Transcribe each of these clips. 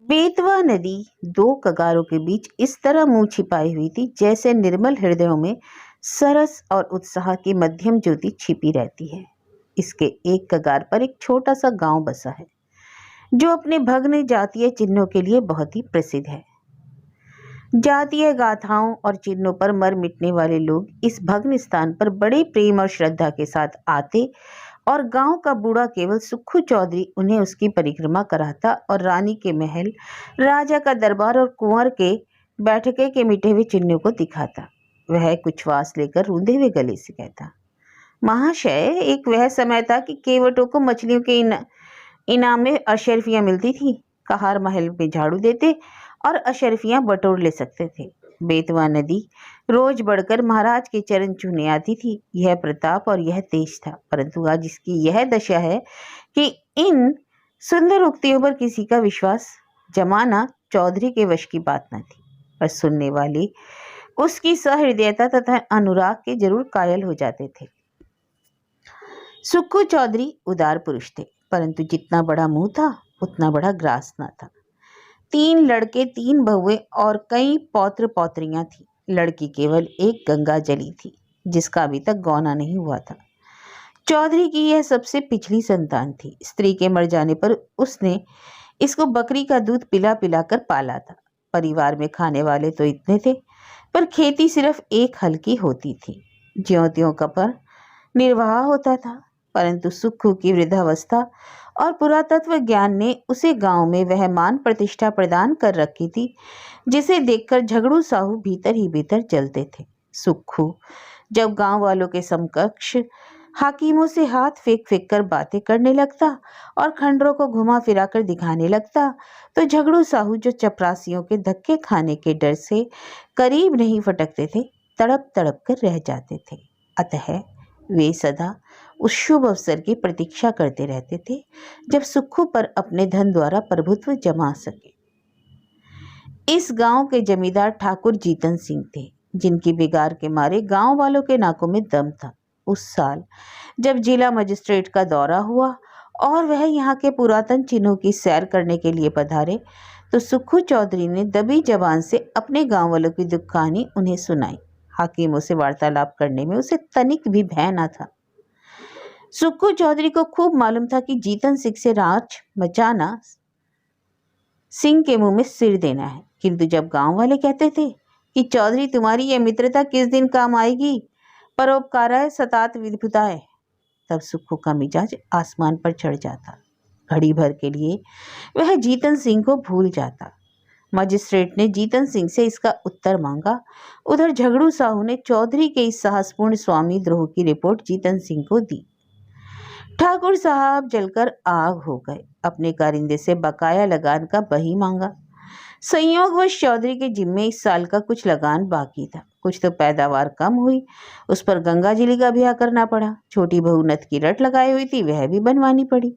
बेतवा नदी दो कगारों के बीच इस तरह मुंह छिपाई हुई थी जैसे निर्मल हृदयों में सरस और उत्साह की मध्यम ज्योति छिपी रहती है। इसके एक कगार पर एक छोटा सा गांव बसा है जो अपने भग्न जातीय चिन्हों के लिए बहुत ही प्रसिद्ध है। जातीय गाथाओं और चिन्हों पर मर मिटने वाले लोग इस भग्न स्थान पर बड़े प्रेम और श्रद्धा के साथ आते और गांव का बूढ़ा केवल सुक्खू चौधरी उन्हें उसकी परिक्रमा कराता और रानी के महल, राजा का दरबार और कुंवर के बैठके के मिटे हुए चिन्हों को दिखाता। वह कुछ वास लेकर रूंधे हुए गले से कहता, महाशय, एक वह समय था कि केवटों को मछलियों के इनाम में अशर्फियां मिलती थी। कहार महल में झाड़ू देते और अशर्फियां बटोर ले सकते थे। बेतवा नदी रोज बढ़कर महाराज के चरण छूने आती थी। यह प्रताप और यह तेज था, परंतु आज इसकी यह दशा है कि इन सुंदर उक्तियों पर किसी का विश्वास जमाना चौधरी के वश की बात न थी, पर सुनने वाले उसकी सहृदयता तथा अनुराग के जरूर कायल हो जाते थे। सुक्खू चौधरी उदार पुरुष थे, परंतु जितना बड़ा मुंह था उतना बड़ा ग्रास न था। 3 लड़के, 3 बहुएं और कई पौत्र पौत्रियां थी। लड़की केवल एक गंगा जली थी जिसका अभी तक गौना नहीं हुआ था। चौधरी की यह सबसे पिछली संतान थी। स्त्री के मर जाने पर उसने इसको बकरी का दूध पिला पिला कर पाला था। परिवार में खाने वाले तो इतने थे, पर खेती सिर्फ एक हल की होती थी। ज्यों त्यों का पर निर्वाह होता था, परंतु सुक्खू की वृद्धावस्था और पुरातत्व ज्ञान ने उसे गांव में वह मान प्रतिष्ठा प्रदान कर रखी थी जिसे देखकर झगड़ू साहू भीतर ही भीतर जलते थे। सुक्खू जब गांव वालों के समकक्ष हाकिमों से हाथ फेंक फेंक कर बातें करने लगता और खंडरों को घुमा फिरा कर दिखाने लगता, तो झगड़ू साहू, जो चपरासियों के धक्के खाने के डर से करीब नहीं फटकते थे, तड़प तड़प कर रह जाते थे। अतः वे सदा उस शुभ अवसर की प्रतीक्षा करते रहते थे जब सुक्खू पर अपने धन द्वारा प्रभुत्व जमा सके। इस गांव के जमींदार ठाकुर जीतन सिंह थे, जिनकी बिगाड़ के मारे गांव वालों के नाकों में दम था। उस साल जब जिला मजिस्ट्रेट का दौरा हुआ और वह यहाँ के पुरातन चिन्हों की सैर करने के लिए पधारे, तो सुक्खू चौधरी ने दबी जबान से अपने गांव वालों की दुख कहानी उन्हें सुनाई। हाकिमों से वार्तालाप करने में उसे तनिक भी भय न था। सुक्खू चौधरी को खूब मालूम था कि जीतन सिंह से राज मचाना सिंह के मुंह में सिर देना है, किंतु जब गांव वाले कहते थे कि चौधरी, तुम्हारी यह मित्रता किस दिन काम आएगी, परोपकाराय सतात विद्युताय, तब सुक्खू का मिजाज आसमान पर चढ़ जाता। घड़ी भर के लिए वह जीतन सिंह को भूल जाता। मजिस्ट्रेट ने जीतन सिंह से इसका उत्तर मांगा। उधर झगड़ू साहू ने चौधरी के इस साहसपूर्ण स्वामी द्रोह की रिपोर्ट जीतन सिंह को दी। ठाकुर साहब जलकर आग हो गए। अपने कारिंदे से बकाया लगान का बही मांगा। संयोगवश चौधरी के जिम्मे इस साल का कुछ लगान बाकी था। कुछ तो पैदावार कम हुई, उस पर गंगा जिली का ब्याह करना पड़ा। छोटी बहू नथ की रट लगाई हुई थी, वह भी बनवानी पड़ी,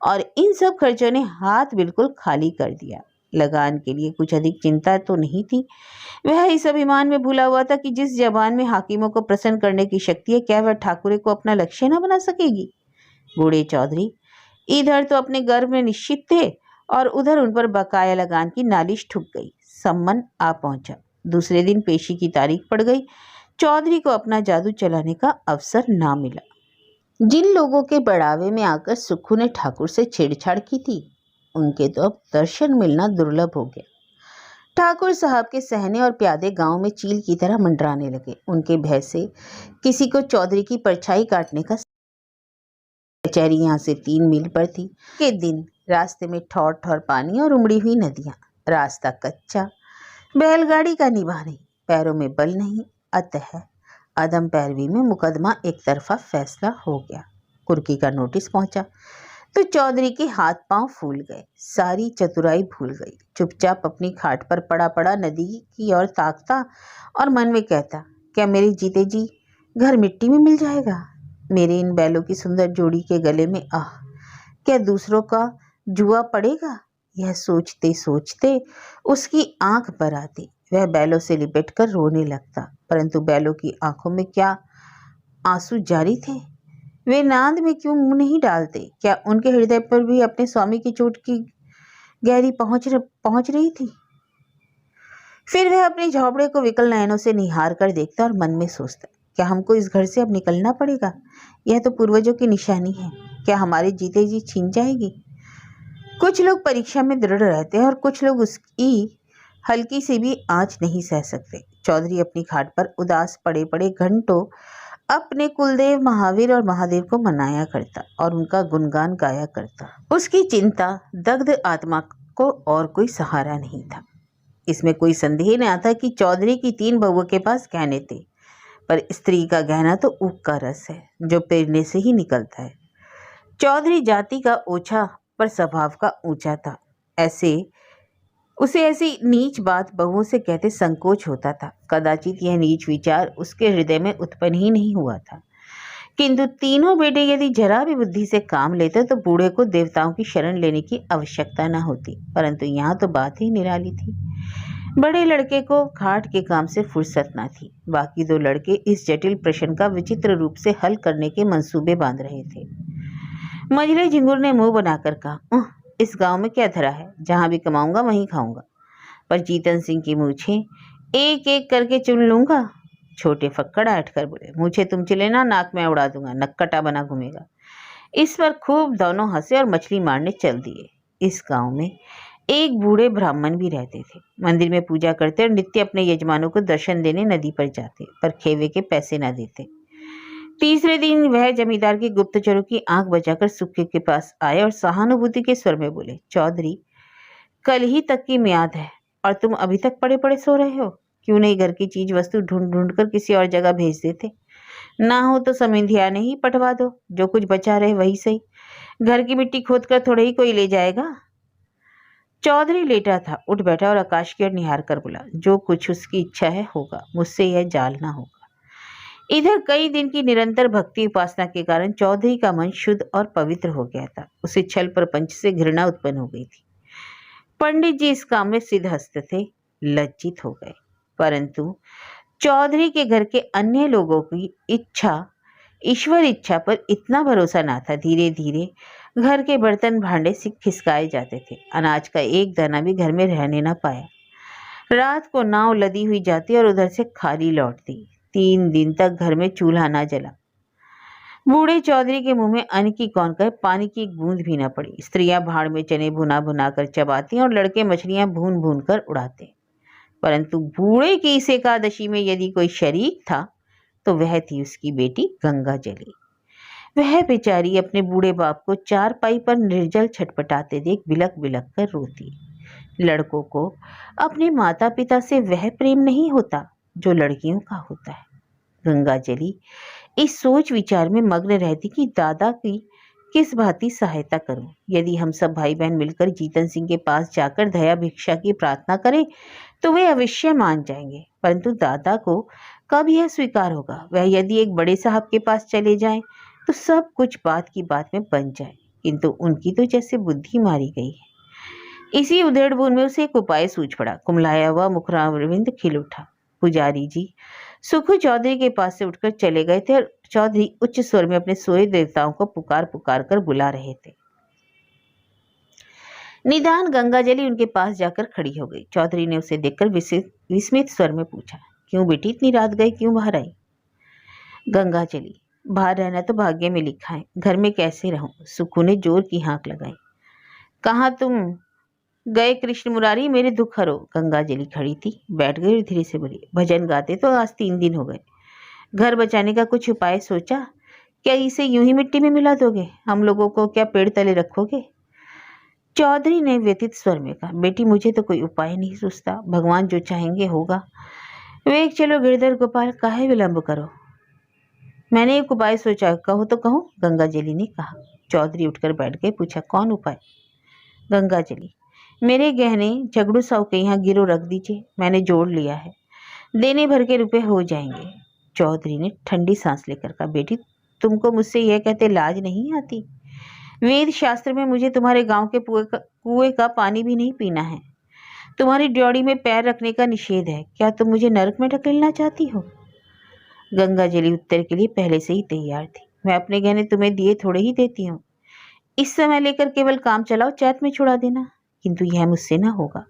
और इन सब खर्चों ने हाथ बिल्कुल खाली कर दिया। लगान के लिए कुछ अधिक चिंता तो नहीं थी। वह इस अभिमान में भूला हुआ था कि जिस जबान में हाकिमों को प्रसन्न करने की शक्ति है, क्या वह ठाकुरे को अपना लक्ष्य न बना सकेगी। बूढ़े चौधरी इधर तो अपने गर्भ में निश्चित थे और उधर उन पर बकाया लगान की नालिश ठुक गई। सम्मन आ पहुंचा। दूसरे दिन पेशी की तारीख पड़ गई। चौधरी को अपना जादू चलाने का अवसर ना मिला। जिन लोगों के बढ़ावे में आकर सुक्खू ने ठाकुर से छेड़छाड़ की थी, उनके तो अब दर्शन मिलना दुर्लभ हो गया। ठाकुर साहब के सहने और प्यादे गांव में चील की तरह मंडराने लगे। उनके भय से किसी को चौधरी की परछाई काटने का। कचहरी यहाँ से 3 मील पर थी। के दिन रास्ते में ठौर ठौर पानी और उमड़ी हुई नदियां। रास्ता कच्चा, बैलगाड़ी का निभा नहीं, पैरों में बल नहीं, अतः अदम पैरवी में मुकदमा एक तरफा फैसला हो गया। कुर्की का नोटिस पहुंचा तो चौधरी के हाथ पांव फूल गए। सारी चतुराई भूल गई। चुपचाप अपनी खाट पर पड़ा पड़ा नदी की ओर ताकता और मन में कहता, क्या मेरे जीते जी घर मिट्टी में मिल जाएगा। मेरे इन बैलों की सुंदर जोड़ी के गले में क्या दूसरों का जुआ पड़ेगा। यह सोचते सोचते उसकी आंख भर आती। वह बैलों से लिपट कर रोने लगता, परंतु बैलों की आंखों में क्या आंसू जारी थे। वे नाद में क्यों मुंह नहीं डालते। क्या उनके हृदय पर भी अपने स्वामी की चोट की गहरी पहुंच पहुंच रही थी। फिर वह अपने झोंपड़े को विकल नयनों से निहार कर देखता और मन में सोचता, क्या हमको इस घर से अब निकलना पड़ेगा? यह तो पूर्वजों की निशानी है, क्या हमारे जीते जी छीन जाएगी? कुछ लोग परीक्षा में दृढ़ रहते हैं और कुछ लोग उसकी हल्की सी भी आंच नहीं सह सकते। चौधरी अपनी खाट पर उदास पड़े पड़े घंटों अपने कुलदेव महावीर और महादेव को मनाया करता और उनका गुणगान गाया करता। उसकी चिंता दग्ध आत्मा को और कोई सहारा नहीं था। इसमें कोई संदेह न आता कि चौधरी की 3 बहुओं के पास गहने थे, पर स्त्री का गहना तो ऊख का रस है जो पेरने से ही निकलता है। चौधरी जाति का ओछा पर स्वभाव का ऊंचा था। उसे ऐसी नीच बात बहुओं से कहते संकोच होता था। कदाचित यह नीच विचार उसके हृदय में उत्पन्न ही नहीं हुआ था, किंतु तीनों बेटे यदि जरा भी बुद्धि से काम लेते तो बूढ़े को देवताओं की शरण लेने की आवश्यकता न होती। परंतु यहाँ तो बात ही निराली थी। बड़े लड़के को खाट के काम से फुर्सत न थी। बाकी 2 लड़के इस जटिल प्रश्न का विचित्र रूप से हल करने के मंसूबे बांध रहे थे। मझले झिंगुर ने मुंह बनाकर कहा, इस गांव में क्या धरा है, जहां भी कमाऊंगा वहीं खाऊंगा। पर जीतन सिंह की मूछें एक एक करके चुन लूंगा। छोटे फक्कड़ ऐठ कर बोले, मूछें तुम चले ना, नाक में उड़ा दूंगा, नक्कटा बना घूमेगा। इस पर खूब दोनों हंसे और मछली मारने चल दिए। इस गांव में एक बूढ़े ब्राह्मण भी रहते थे। मंदिर में पूजा करते और नित्य अपने यजमानों को दर्शन देने नदी पर जाते, पर खेवे के पैसे न देते। तीसरे दिन वह जमींदार के गुप्तचरों की आंख बचाकर सुक्के के पास आए और सहानुभूति के स्वर में बोले, चौधरी, कल ही तक की म्याद है और तुम अभी तक पड़े पड़े सो रहे हो। क्यों नहीं घर की चीज वस्तु ढूंढ ढूंढ कर किसी और जगह भेज देते? ना हो तो समिंधिया ने ही पटवा दो, जो कुछ बचा रहे वही सही। घर की मिट्टी खोद कर थोड़े ही कोई ले जाएगा। चौधरी लेटा था, उठ बैठा और आकाश की ओर निहार कर बोला, जो कुछ उसकी इच्छा है होगा, मुझसे यह जाल ना होगा। इधर कई दिन की निरंतर भक्ति उपासना के कारण चौधरी का मन शुद्ध और पवित्र हो गया था। उसे छल प्रपंच से घृणा उत्पन्न हो गई थी। पंडित जी इस काम में सिद्धहस्त थे, लज्जित हो गए। परंतु चौधरी के घर के अन्य लोगों की ईश्वर इच्छा पर इतना भरोसा ना था। धीरे धीरे घर के बर्तन भांडे से खिसकाए जाते थे। अनाज का एक दाना भी घर में रहने ना पाया। रात को नाव लदी हुई जाती और उधर से खाली लौटती। 3 दिन तक घर में चूल्हा ना जला। बूढ़े चौधरी के मुंह में अन्न की कौन कहे, पानी की एक बूंद भी न पड़ी। स्त्रियां भाड़ में चने भुना भुना कर चबाती और लड़के मछलियां भून भून कर उड़ाते। परंतु बूढ़े की इस एकादशी में यदि कोई शरीक था तो वह थी उसकी बेटी गंगाजली। वह बेचारी अपने बूढ़े बाप को चारपाई पर निर्जल छटपटाते देख बिलक बिलक कर रोती। लड़कों को अपने माता पिता से वह प्रेम नहीं होता जो लड़कियों का होता है। गंगाजली इस सोच विचार में मग्न रहती कि दादा की किस भांति सहायता करूं। यदि हम सब भाई बहन मिलकर जीतन सिंह के पास जाकर दया भिक्षा की प्रार्थना करें तो वे अवश्य मान जाएंगे। परंतु दादा को कब यह स्वीकार होगा? वह यदि एक बड़े साहब के पास चले जाएं तो सब कुछ बात की बात में बन जाए, किंतु उनकी तो जैसे बुद्धि मारी गई है। इसी उधेड़ बुन में उसे एक उपाय सूझ पड़ा। कुमलाया हुआ मुखराविंद खिल उठा। पुजारी जी सुखू चौधरी के पास से उठकर चले गए थे और चौधरी उच्च स्वर में अपने सोए देवताओं को पुकार पुकार कर बुला रहे थे। निदान गंगाजली उनके पास जाकर खड़ी हो गई। चौधरी ने उसे देखकर विस्मित स्वर में पूछा, क्यों बेटी इतनी रात गई, क्यों बाहर आई? गंगाजली, बाहर रहना तो भाग्य में लिखा है, घर में कैसे रहूं? सुखू ने जोर की हाँक लगाई। कहाँ तुम गए कृष्ण मुरारी, मेरे दुख हरो। गंगाजली खड़ी थी, बैठ गई और धीरे से बोली, भजन गाते तो आज 3 दिन हो गए। घर बचाने का कुछ उपाय सोचा? क्या इसे यूं ही मिट्टी में मिला दोगे? हम लोगों को क्या पेड़ तले रखोगे? चौधरी ने व्यथित स्वर में कहा, बेटी मुझे तो कोई उपाय नहीं सूझता, भगवान जो चाहेंगे होगा। वे चलो गिरधर गोपाल, काहे विलंब करो। मैंने एक उपाय सोचा, कहो तो कहो, गंगाजली ने कहा। चौधरी उठकर बैठ गए। पूछा, कौन उपाय? गंगाजली, मेरे गहने झगड़ू साहू के यहाँ गिरो रख दीजिए, मैंने जोड़ लिया है, देने भर के रुपए हो जाएंगे। चौधरी ने ठंडी सांस लेकर कहा, बेटी तुमको मुझसे यह कहते लाज नहीं आती? वेद शास्त्र में मुझे तुम्हारे गांव के कुएं का पानी भी नहीं पीना है। तुम्हारी ड्योढ़ी में पैर रखने का निषेध है। क्या तुम मुझे नरक में ढकेलना चाहती हो? गंगाजली उत्तर के लिए पहले से ही तैयार थी। मैं अपने गहने तुम्हें दिए थोड़े ही देती हूँ। इस समय लेकर केवल काम चलाओ, चैत में छुड़ा देना, किंतु यह मुझसे ना होगा।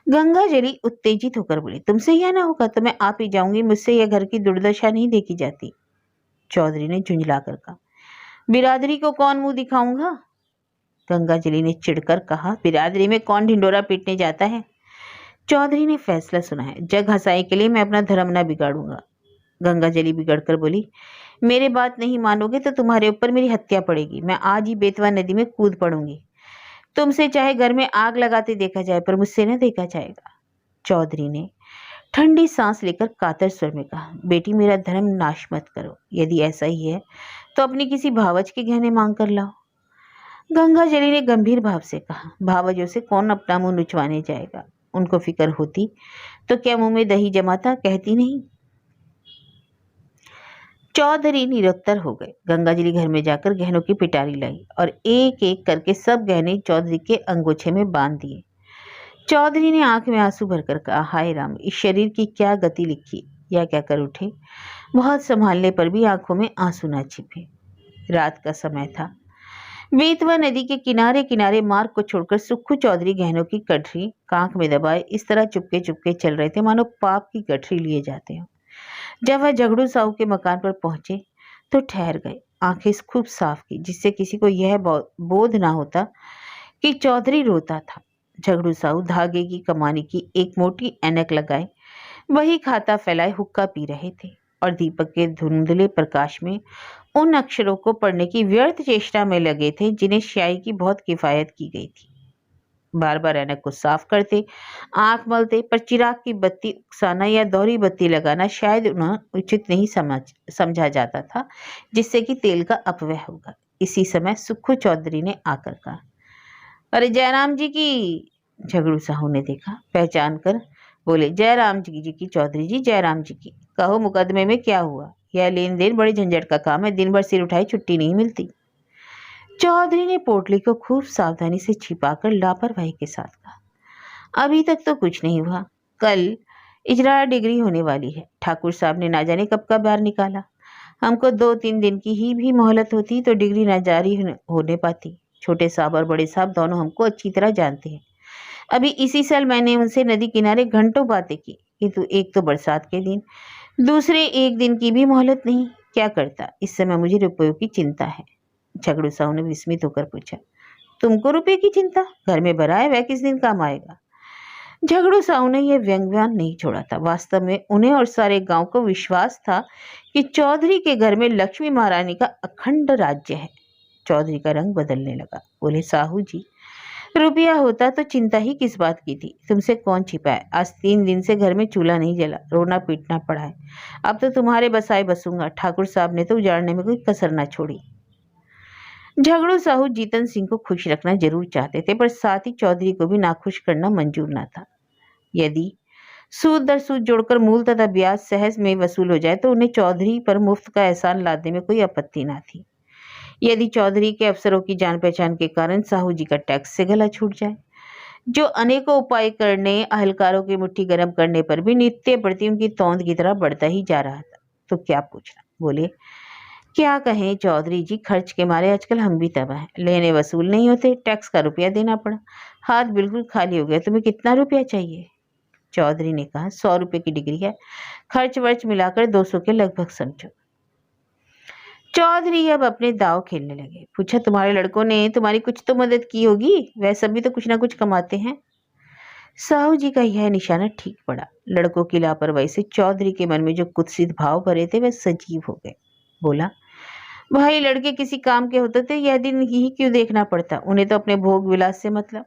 गंगा जली उत्तेजित होकर बोली, तुमसे यह ना होगा तो मैं आप ही जाऊंगी, मुझसे यह घर की दुर्दशा नहीं देखी जाती। चौधरी ने झुंझला कर कहा, बिरादरी को कौन मुंह दिखाऊंगा? गंगाजली ने चिढ़कर कहा, बिरादरी में कौन ढिंडोरा पीटने जाता है? चौधरी ने फैसला सुनाया, जग हंसाई के लिए मैं अपना धर्म न बिगाड़ूंगा। गंगाजली बिगड़कर बोली, मेरे बात नहीं मानोगे तो तुम्हारे ऊपर मेरी हत्या पड़ेगी। मैं आज ही बेतवा नदी में कूद पड़ूंगी। तुमसे चाहे घर में आग लगाते देखा जाए, पर मुझसे न देखा जाएगा। चौधरी ने ठंडी सांस लेकर कातर स्वर में कहा, बेटी मेरा धर्म नाश मत करो। यदि ऐसा ही है तो अपनी किसी भावज के गहने मांग कर लाओ। गंगाजली ने गंभीर भाव से कहा, भावजों से कौन अपना मुंह नुचवाने जाएगा? उनको फिक्र होती तो क्या मुंह में दही जमाता, कहती नहीं। चौधरी निरुत्तर हो गए। गंगाजली घर में जाकर गहनों की पिटारी लाई और एक एक करके सब गहने चौधरी के अंगोछे में बांध दिए। चौधरी ने आंख में आंसू भरकर कहा, हाय राम, इस शरीर की क्या गति लिखी, या क्या कर उठे। बहुत संभालने पर भी आंखों में आंसू ना छिपे। रात का समय था। बेतवा नदी के किनारे किनारे मार्ग को छोड़कर सुक्खू चौधरी गहनों की गठरी कांख में दबाए इस तरह चुपके चुपके चल रहे थे मानो पाप की गठरी लिए जाते हो। जब वह झगड़ू साहू के मकान पर पहुंचे तो ठहर गए, आंखें खूब साफ की, जिससे किसी को यह बोध ना होता कि चौधरी रोता था। झगड़ू साहू धागे की कमानी की एक मोटी ऐनक लगाए वही खाता फैलाए हुक्का पी रहे थे और दीपक के धुंधले प्रकाश में उन अक्षरों को पढ़ने की व्यर्थ चेष्टा में लगे थे जिन्हें स्याही की बहुत किफायत की गई थी। बार बार ऐनक को साफ करते, आंख मलते, पर चिराग की बत्ती उकसाना या दोहरी बत्ती लगाना शायद उन्हें उचित नहीं समझा जाता था, जिससे कि तेल का अपव्यय होगा। इसी समय सुक्खू चौधरी ने आकर कहा, अरे जयराम जी की। झगड़ू साहू ने देखा, पहचान कर बोले, जयराम जी की चौधरी जी, जयराम जी की। कहो मुकदमे में क्या हुआ? यह लेन देन बड़े झंझट का काम है, दिन भर सिर उठाई छुट्टी नहीं मिलती। चौधरी ने पोटली को खूब सावधानी से छिपाकर लापरवाही के साथ कहा, अभी तक तो कुछ नहीं हुआ। कल इजरा डिग्री होने वाली है। ठाकुर साहब ने ना जाने कब का बार निकाला। हमको 2-3 दिन की ही भी मोहलत होती तो डिग्री ना जारी होने पाती। छोटे साहब और बड़े साहब दोनों हमको अच्छी तरह जानते हैं। अभी इसी साल मैंने उनसे नदी किनारे घंटों बातें की, किंतु एक तो बरसात के दिन, दूसरे एक दिन की भी मोहलत नहीं। क्या करता? इस समय मुझे रुपयों की चिंता है। झगड़ू साहू ने विस्मित होकर पूछा, तुमको रुपये की चिंता? घर में भरा है, वह किस दिन काम आएगा? झगड़ू साहू ने यह व्यंग्यान नहीं छोड़ा था। वास्तव में उन्हें और सारे गांव को विश्वास था कि चौधरी के घर में लक्ष्मी महारानी का अखंड राज्य है। चौधरी का रंग बदलने लगा। बोले, साहू जी, रुपया होता तो चिंता ही किस बात की थी? तुमसे कौन छिपाए? आज 3 दिन से घर में चूल्हा नहीं जला, रोना पीटना पड़ा है। अब तो तुम्हारे बसाए बसूंगा। ठाकुर साहब ने तो उजाड़ने में कोई कसर ना छोड़ी। झगड़ू साहू जीतन सिंह को खुश रखना जरूर चाहते थे, पर साथ ही चौधरी को भी नाखुश करना मंजूर ना था। यदि सूद दर सूद जोड़कर मूल तथा ब्याज सहज में वसूल हो जाए तो उन्हें चौधरी पर मुफ्त का एहसान लादने में कोई आपत्ति ना थी। यदि चौधरी के अफसरों की जान पहचान के कारण साहू जी का टैक्स से गला छूट जाए, जो अनेकों उपाय करने, अहलकारों की मुट्ठी गर्म करने पर भी नित्य प्रति उनकी तौंद की तरह बढ़ता ही जा रहा था, तो क्या पूछना। बोले, क्या कहें चौधरी जी, खर्च के मारे आजकल हम भी तबाह हैं। लेने वसूल नहीं होते, टैक्स का रुपया देना पड़ा, हाथ बिल्कुल खाली हो गया। तुम्हें कितना रुपया चाहिए? चौधरी ने कहा, 100 रुपये की डिग्री है, खर्च वर्च मिलाकर 200 के लगभग समझो। चौधरी अब अपने दाव खेलने लगे। पूछा, तुम्हारे लड़कों ने तुम्हारी कुछ तो मदद की होगी, वह सब भी तो कुछ ना कुछ कमाते हैं। साहू जी का यह निशाना ठीक पड़ा। लड़कों की लापरवाही से चौधरी के मन में जो कुत्सित भाव भरे थे वह सजीव हो गए। बोला, भाई लड़के किसी काम के होते थे, यह दिन ही क्यों देखना पड़ता? उन्हें तो अपने भोग विलास से मतलब।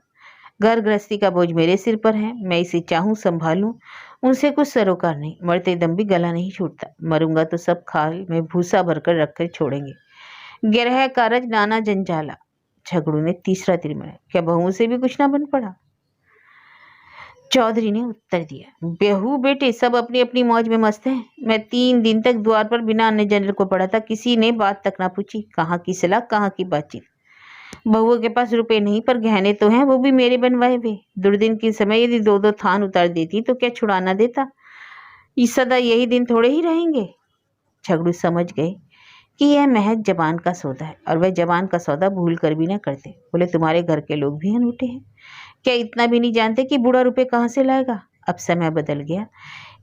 घर गृहस्थी का बोझ मेरे सिर पर है, मैं इसे चाहूं संभालूं, उनसे कुछ सरोकार नहीं। मरते दम भी गला नहीं छूटता। मरूंगा तो सब खाल में भूसा भरकर रखकर छोड़ेंगे। गिरह कारज नाना जंजाला। झगड़ू ने तीसरा तीर मारा, क्या बहुओं से भी कुछ ना बन पड़ा? चौधरी ने उत्तर दिया, बहू बेटे सब अपनी अपनी मौज में मस्त हैं। मैं 3 दिन तक द्वार पर बिना अन्य जनरल को पड़ा था, किसी ने बात तक ना पूछी। कहाँ की सलाह, कहाँ की बातचीत। बहुओं के पास रुपए नहीं, पर गहने तो हैं, वो भी मेरे बनवाए हुए। दुर्दिन के समय यदि 2-2 थान उतार देती तो क्या छुड़ाना देता? ये सदा यही दिन थोड़े ही रहेंगे। झगड़ू समझ गए कि यह महज जबान का सौदा है और वह जबान का सौदा भूल कर भी ना करते। बोले तुम्हारे घर के लोग भी अनूठे हैं, क्या इतना भी नहीं जानते कि बूढ़ा रुपए कहाँ से लाएगा? अब समय बदल गया,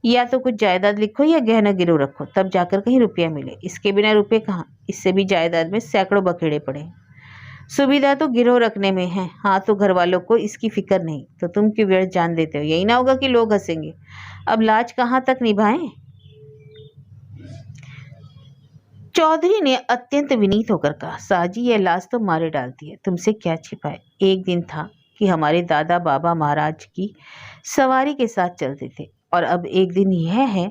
या तो कुछ जायदाद लिखो या गहना गिरव रखो, तब जाकर कहीं रुपया मिले। इसके बिना रुपए कहाँ? इससे भी जायदाद में सैकड़ों बखेड़े पड़े हैं। सुविधा तो गिरव रखने में है, हाँ तो घर वालों को इसकी फिक्र नहीं, तो तुम क्यों व्यर्थ जान देते हो? यही ना होगा कि लोग हंसेंगे। अब लाज कहाँ तक निभाएं? चौधरी ने अत्यंत विनीत होकर कहा, साजी यह लाज तो मारे डालती है, तुमसे क्या छिपाए। एक दिन था कि हमारे दादा बाबा महाराज की सवारी के साथ चलते थे, और अब एक दिन यह है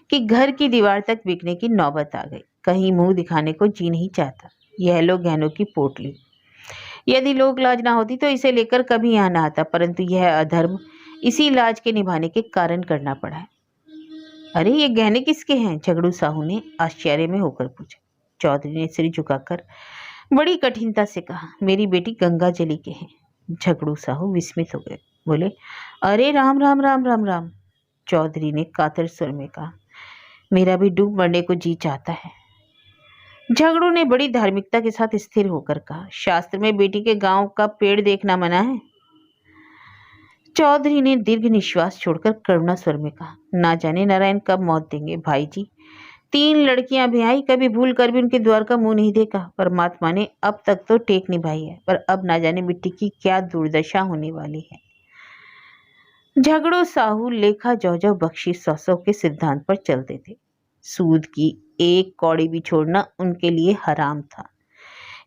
कि घर की दीवार तक बिकने की नौबत आ गई। कहीं मुंह दिखाने को जी नहीं चाहता। यह लो गहनों की पोटली। यदि लोक लाज ना होती तो इसे लेकर कभी यहाँ ना आता, परंतु यह अधर्म इसी लाज के निभाने के कारण करना पड़ा है। अरे ये गहने किसके हैं? झगड़ू साहू ने आश्चर्य में होकर पूछा। चौधरी ने सिर झुकाकर बड़ी कठिनता से कहा, मेरी बेटी गंगा जली के हैं। झगड़ू साहू विस्मित हो गए, बोले, अरे राम राम राम राम राम। चौधरी ने कातर स्वर में कहा, मेरा भी डूब मरने को जी चाहता है। झगड़ू ने बड़ी धार्मिकता के साथ स्थिर होकर कहा, शास्त्र में बेटी के गांव का पेड़ देखना मना है। चौधरी ने दीर्घ निश्वास छोड़कर करुणा स्वर में कहा, ना जाने नारायण कब मौत देंगे भाई जी। 3 लड़कियां भी आई, कभी भूल कर भी उनके द्वार का मुंह नहीं देखा। परमात्मा ने अब तक तो टेक निभाई है, पर अब ना जाने मिट्टी की क्या दुर्दशा होने वाली है। झगड़ू साहू लेखा जौजव बख्शी 100 के सिद्धांत पर चलते थे। सूद की एक कौड़ी भी छोड़ना उनके लिए हराम था।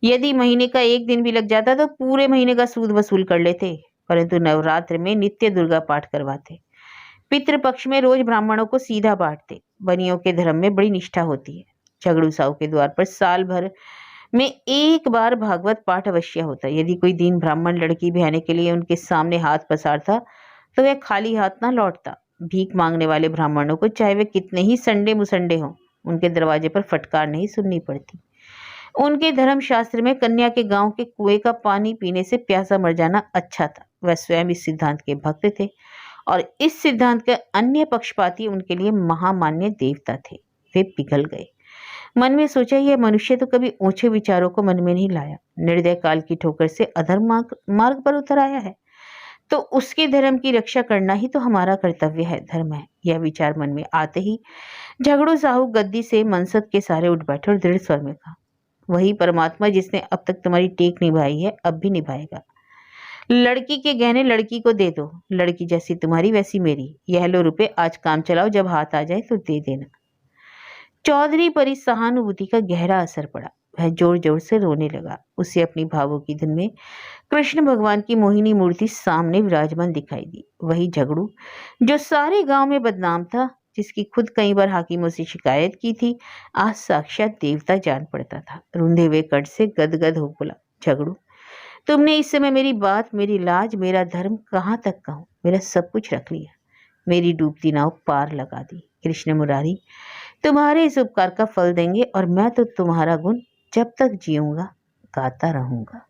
यदि महीने का एक दिन भी लग जाता तो पूरे महीने का सूद वसूल कर लेते, परंतु नवरात्र में नित्य दुर्गा पाठ करवाते। पितृपक्ष में रोज ब्राह्मणों को सीधा बांटते। बनियों के धर्म में बड़ी निष्ठा होती है। झगड़ू साहू के द्वार पर साल भर में एक बार भागवत पाठ अवश्य होता। यदि कोई दीन ब्राह्मण लड़की ब्याहने के लिए उनके सामने हाथ पसारता तो वह खाली हाथ ना लौटता। भीख मांगने वाले ब्राह्मणों को चाहे वे कितने ही संडे मुसंडे हों, उनके दरवाजे पर फटकार नहीं सुननी पड़ती। उनके धर्म शास्त्र में कन्या के गांव के कुएं का पानी पीने से प्यासा मर जाना अच्छा था। वह स्वयं इस सिद्धांत के भक्त थे और इस सिद्धांत के अन्य पक्षपाती उनके लिए महामान्य देवता थे। वे पिघल गए। मन में सोचा, यह मनुष्य तो कभी ऊंचे विचारों को मन में नहीं लाया, निर्दय काल की ठोकर से अधर्म मार्ग पर उतर आया है, तो उसके धर्म की रक्षा करना ही तो हमारा कर्तव्य है, धर्म है। यह विचार मन में आते ही झगड़ू साहू गद्दी से मनसद के सारे उठ बैठे और दृढ़ स्वर में कहा, वही परमात्मा जिसने अब तक तुम्हारी टेक निभाई है अब भी निभाएगा। लड़की के गहने लड़की को दे दो, लड़की जैसी तुम्हारी वैसी मेरी। यह लो रुपए, आज काम चलाओ, जब हाथ आ जाए तो दे देना। चौधरी पर इस सहानुभूति का गहरा असर पड़ा। वह जोर जोर से रोने लगा। उसे अपनी भावों की धुन में कृष्ण भगवान की मोहिनी मूर्ति सामने विराजमान दिखाई दी। वही झगड़ू जो सारे गांव में बदनाम था, जिसकी खुद कई बार हाकिमों से शिकायत की थी, आज साक्षात देवता जान पड़ता था। रूंधे हुए कंठ से गदगद हो बोला, झगड़ू तुमने इस समय मेरी बात, मेरी लाज, मेरा धर्म कहाँ तक कहूँ, मेरा सब कुछ रख लिया। मेरी डूबती नाव पार लगा दी। कृष्ण मुरारी तुम्हारे इस उपकार का फल देंगे और मैं तो तुम्हारा गुण जब तक जीऊंगा गाता रहूंगा।